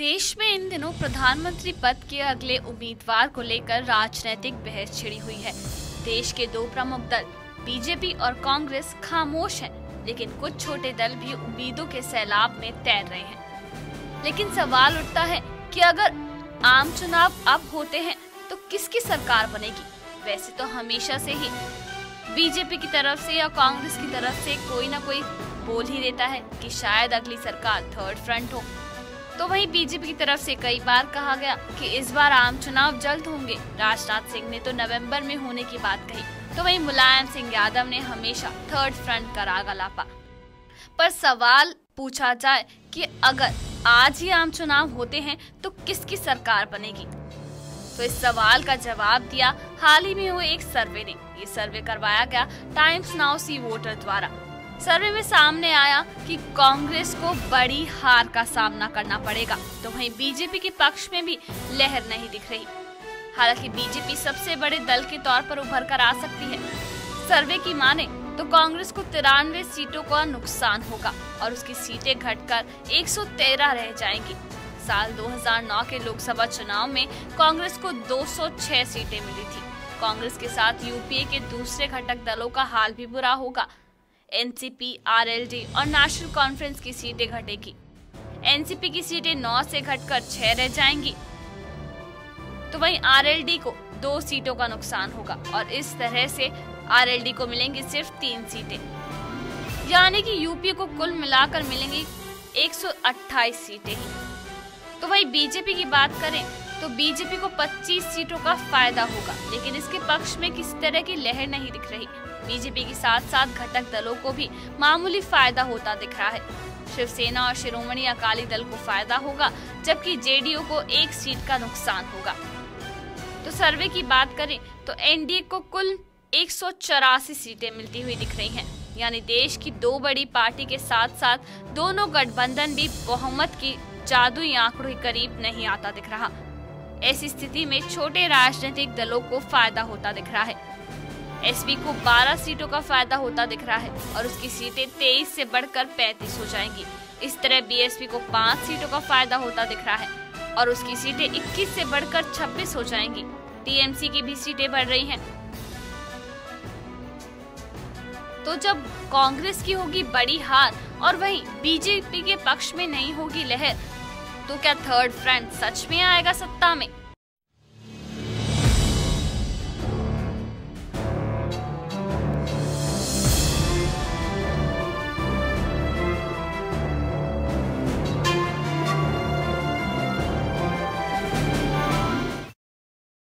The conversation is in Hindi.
देश में इन दिनों प्रधानमंत्री पद के अगले उम्मीदवार को लेकर राजनीतिक बहस छिड़ी हुई है। देश के दो प्रमुख दल बीजेपी और कांग्रेस खामोश हैं, लेकिन कुछ छोटे दल भी उम्मीदों के सैलाब में तैर रहे हैं। लेकिन सवाल उठता है कि अगर आम चुनाव अब होते हैं तो किसकी सरकार बनेगी? वैसे तो हमेशा से ही बीजेपी की तरफ से या कांग्रेस की तरफ से कोई ना कोई बोल ही देता है कि शायद अगली सरकार थर्ड फ्रंट हो। तो वहीं बीजेपी की तरफ से कई बार कहा गया कि इस बार आम चुनाव जल्द होंगे। राजनाथ सिंह ने तो नवंबर में होने की बात कही, तो वहीं मुलायम सिंह यादव ने हमेशा थर्ड फ्रंट का राग अलापा। पर सवाल पूछा जाए कि अगर आज ही आम चुनाव होते हैं तो किसकी सरकार बनेगी, तो इस सवाल का जवाब दिया हाल ही में हुए एक सर्वे ने। ये सर्वे करवाया गया टाइम्स नाउ सी वोटर द्वारा। सर्वे में सामने आया कि कांग्रेस को बड़ी हार का सामना करना पड़ेगा, तो वहीं बीजेपी के पक्ष में भी लहर नहीं दिख रही। हालांकि बीजेपी सबसे बड़े दल के तौर पर उभर कर आ सकती है। सर्वे की माने तो कांग्रेस को 93 सीटों का नुकसान होगा और उसकी सीटें घटकर 113 रह जाएंगी। साल 2009 के लोकसभा चुनाव में कांग्रेस को 206 सीटें मिली थी। कांग्रेस के साथ यूपीए के दूसरे घटक दलों का हाल भी बुरा होगा। एनसीपी, आरएलडी और नेशनल कॉन्फ्रेंस की सीटें घटेगी। एनसीपी की सीटें 9 से घटकर 6 रह जाएंगी, तो वहीं आरएलडी को 2 सीटों का नुकसान होगा और इस तरह से आरएलडी को मिलेंगी सिर्फ 3 सीटें, यानी कि यूपीए को कुल मिलाकर मिलेंगी 128 सीटें ही। तो वहीं बीजेपी की बात करें तो बीजेपी को 25 सीटों का फायदा होगा, लेकिन इसके पक्ष में किसी तरह की लहर नहीं दिख रही। बीजेपी के साथ साथ घटक दलों को भी मामूली फायदा होता दिख रहा है। शिवसेना और शिरोमणि अकाली दल को फायदा होगा, जबकि जेडीयू को 1 सीट का नुकसान होगा। तो सर्वे की बात करें तो एनडीए को कुल 184 सीटें मिलती हुई दिख रही हैं, यानी देश की 2 बड़ी पार्टी के साथ साथ दोनों गठबंधन भी बहुमत की जादुई आंकड़ों के करीब नहीं आता दिख रहा। ऐसी स्थिति में छोटे राजनीतिक दलों को फायदा होता दिख रहा है। एसपी को 12 सीटों का फायदा होता दिख रहा है और उसकी सीटें 23 से बढ़कर 35 हो जाएंगी। इस तरह बीएसपी को 5 सीटों का फायदा होता दिख रहा है और उसकी सीटें 21 से बढ़कर 26 हो जाएंगी। टीएमसी की भी सीटें बढ़ रही हैं। तो जब कांग्रेस की होगी बड़ी हार और वहीं बीजेपी के पक्ष में नहीं होगी लहर, तो क्या थर्ड फ्रंट सच में आएगा सत्ता में?